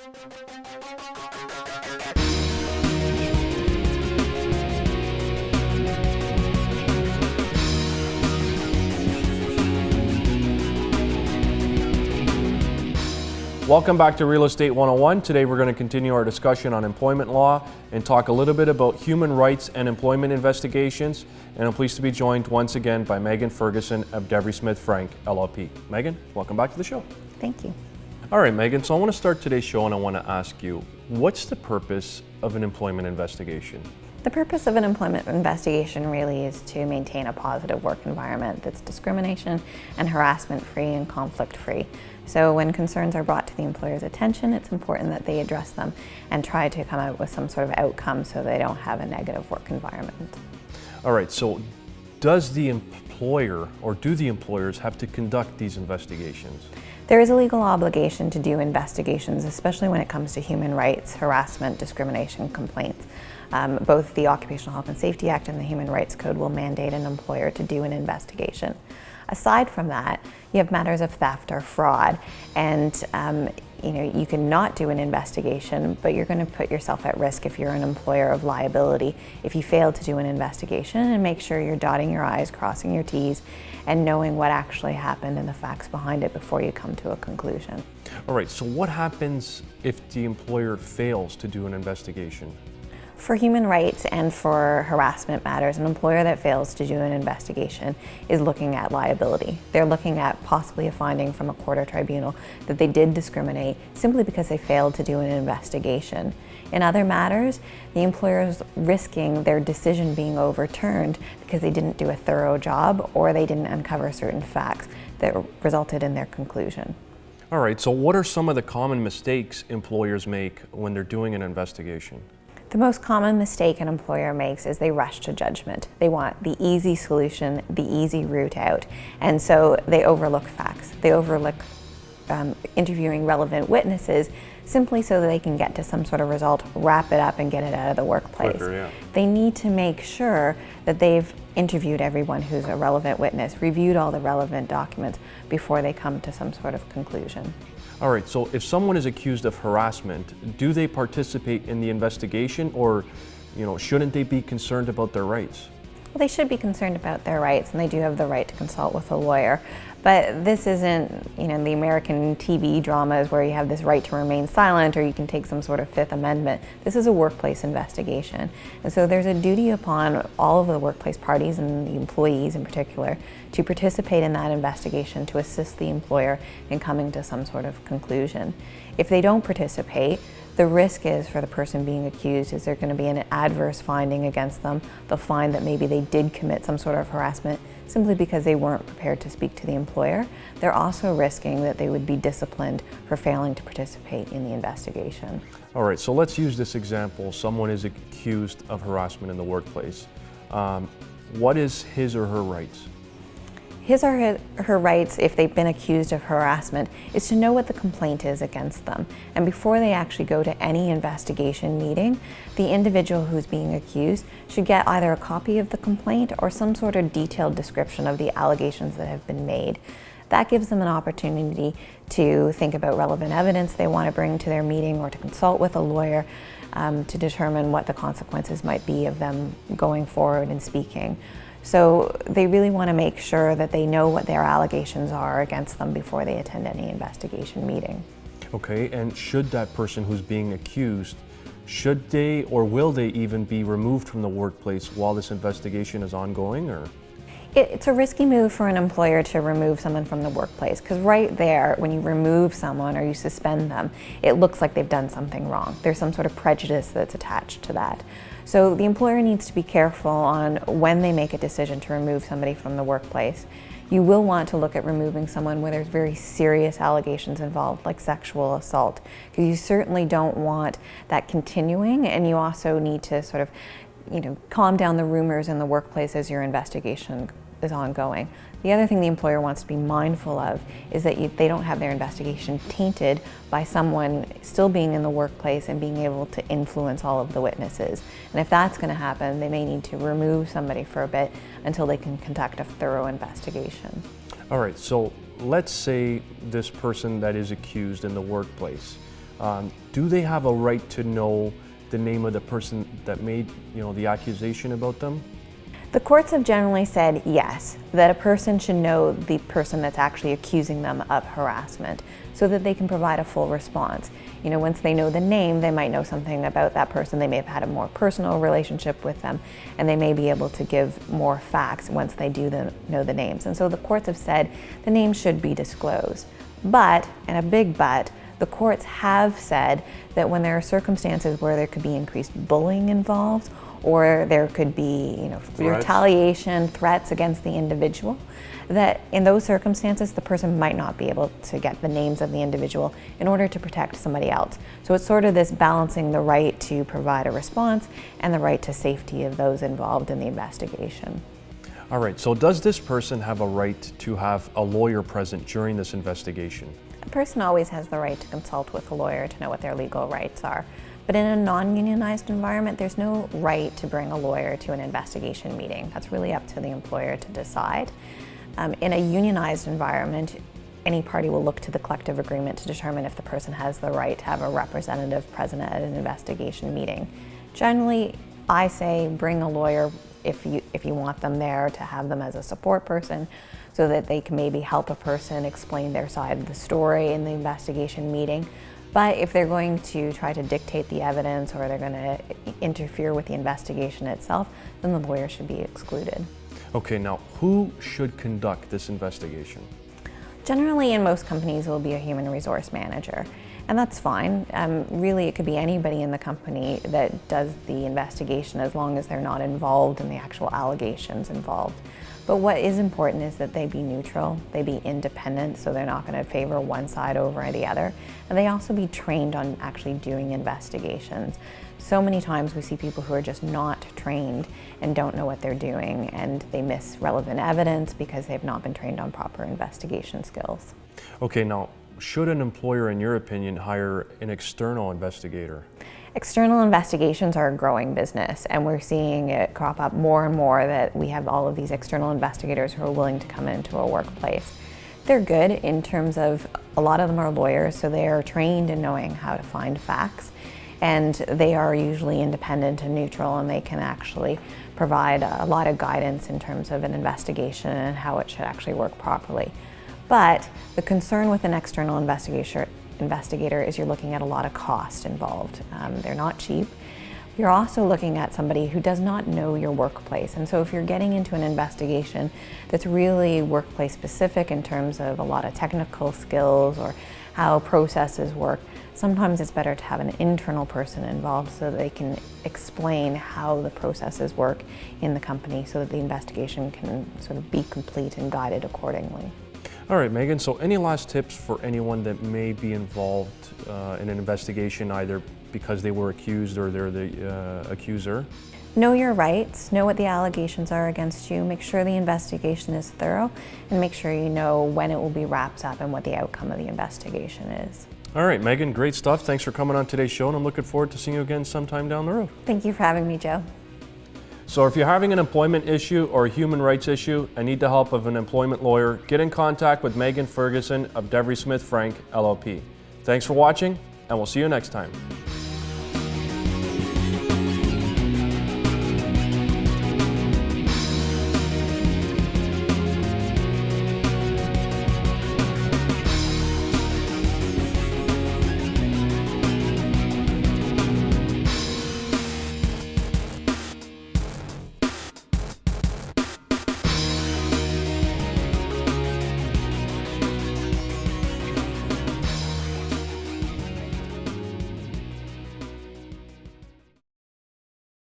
Welcome back to Real Estate 101. Today we're going to continue our discussion on employment law and talk a little bit about human rights and employment investigations. And I'm pleased to be joined once again by Meghan Ferguson of Devry Smith Frank LLP. Meghan, welcome back to the show. Thank you. All right, Meghan, so I want to start today's show and I want to ask you, what's the purpose of an employment investigation? The purpose of an employment investigation really is to maintain a positive work environment that's discrimination and harassment free and conflict free. So when concerns are brought to the employer's attention, it's important that they address them and try to come out with some sort of outcome so they don't have a negative work environment. All right, so does the employer or do the employers have to conduct these investigations? There is a legal obligation to do investigations, especially when it comes to human rights, harassment, discrimination complaints. Both the Occupational Health and Safety Act and the Human Rights Code will mandate an employer to do an investigation. Aside from that, you have matters of theft or fraud, and you can not do an investigation, but you're going to put yourself at risk if you're an employer of liability if you fail to do an investigation and make sure you're dotting your I's, crossing your T's, and knowing what actually happened and the facts behind it before you come to a conclusion. All right, so what happens if the employer fails to do an investigation? For human rights and for harassment matters, an employer that fails to do an investigation is looking at liability. They're looking at possibly a finding from a court or tribunal that they did discriminate simply because they failed to do an investigation. In other matters, the employer is risking their decision being overturned because they didn't do a thorough job or they didn't uncover certain facts that resulted in their conclusion. All right, so what are some of the common mistakes employers make when they're doing an investigation? The most common mistake an employer makes is they rush to judgment. They want the easy solution, the easy route out, and so they overlook facts. They overlook interviewing relevant witnesses simply so that they can get to some sort of result, wrap it up, and get it out of the workplace. Quicker, yeah. They need to make sure that they've interviewed everyone who's a relevant witness, reviewed all the relevant documents before they come to some sort of conclusion. All right, so if someone is accused of harassment, do they participate in the investigation or, shouldn't they be concerned about their rights? Well, they should be concerned about their rights, and they do have the right to consult with a lawyer. But this isn't, the American TV dramas where you have this right to remain silent or you can take some sort of Fifth Amendment. This is a workplace investigation. And so there's a duty upon all of the workplace parties and the employees in particular to participate in that investigation to assist the employer in coming to some sort of conclusion. If they don't participate, the risk is for the person being accused is there going to be an adverse finding against them. They'll find that maybe they did commit some sort of harassment simply because they weren't prepared to speak to the employer. They're also risking that they would be disciplined for failing to participate in the investigation. All right, so let's use this example. Someone is accused of harassment in the workplace. What is his or her rights? His or her rights, if they've been accused of harassment, is to know what the complaint is against them. And before they actually go to any investigation meeting, the individual who's being accused should get either a copy of the complaint or some sort of detailed description of the allegations that have been made. That gives them an opportunity to think about relevant evidence they want to bring to their meeting or to consult with a lawyer to determine what the consequences might be of them going forward and speaking. So they really want to make sure that they know what their allegations are against them before they attend any investigation meeting. Okay, and should that person who's being accused, should they or will they even be removed from the workplace while this investigation is ongoing, or? It's a risky move for an employer to remove someone from the workplace because right there, when you remove someone or you suspend them, it looks like they've done something wrong. There's some sort of prejudice that's attached to that. So the employer needs to be careful on when they make a decision to remove somebody from the workplace. You will want to look at removing someone where there's very serious allegations involved, like sexual assault, because you certainly don't want that continuing, and you also need to sort of calm down the rumors in the workplace as your investigation is ongoing. The other thing the employer wants to be mindful of is that they don't have their investigation tainted by someone still being in the workplace and being able to influence all of the witnesses. And if that's going to happen, they may need to remove somebody for a bit until they can conduct a thorough investigation. All right, so let's say this person that is accused in the workplace Do they have a right to know the name of the person that made, the accusation about them? The courts have generally said yes, that a person should know the person that's actually accusing them of harassment so that they can provide a full response. Once they know the name, they might know something about that person. They may have had a more personal relationship with them, and they may be able to give more facts once they do know the names. And so the courts have said the names should be disclosed. But, and a big but, the courts have said that when there are circumstances where there could be increased bullying involved, or there could be, retaliation, threats against the individual, that in those circumstances, the person might not be able to get the names of the individual in order to protect somebody else. So it's sort of this balancing the right to provide a response and the right to safety of those involved in the investigation. All right, so does this person have a right to have a lawyer present during this investigation? A person always has the right to consult with a lawyer to know what their legal rights are. But in a non-unionized environment, there's no right to bring a lawyer to an investigation meeting. That's really up to the employer to decide. In a unionized environment, any party will look to the collective agreement to determine if the person has the right to have a representative present at an investigation meeting. Generally, I say bring a lawyer if you want them there, to have them as a support person so that they can maybe help a person explain their side of the story in the investigation meeting. But if they're going to try to dictate the evidence or they're going to interfere with the investigation itself, then the lawyer should be excluded. Okay, now who should conduct this investigation? Generally, in most companies, it will be a human resource manager, and that's fine. Really, it could be anybody in the company that does the investigation as long as they're not involved in the actual allegations involved. But what is important is that they be neutral, they be independent, so they're not going to favor one side over the other, and they also be trained on actually doing investigations. So many times we see people who are just not trained and don't know what they're doing, and they miss relevant evidence because they've not been trained on proper investigation skills. Okay, now, should an employer, in your opinion, hire an external investigator? External investigations are a growing business, and we're seeing it crop up more and more that we have all of these external investigators who are willing to come into a workplace. They're good in terms of a lot of them are lawyers, so they are trained in knowing how to find facts, and they are usually independent and neutral, and they can actually provide a lot of guidance in terms of an investigation and how it should actually work properly. But the concern with an external investigator is you're looking at a lot of cost involved. They're not cheap. You're also looking at somebody who does not know your workplace. And so if you're getting into an investigation that's really workplace specific in terms of a lot of technical skills or how processes work, sometimes it's better to have an internal person involved so that they can explain how the processes work in the company so that the investigation can sort of be complete and guided accordingly. All right, Megan, so any last tips for anyone that may be involved in an investigation, either because they were accused or they're the accuser? Know your rights, know what the allegations are against you, make sure the investigation is thorough, and make sure you know when it will be wrapped up and what the outcome of the investigation is. All right, Megan, great stuff. Thanks for coming on today's show, and I'm looking forward to seeing you again sometime down the road. Thank you for having me, Joe. So if you're having an employment issue or a human rights issue and need the help of an employment lawyer, get in contact with Meghan Ferguson of Devry Smith Frank LLP. Thanks for watching, and we'll see you next time.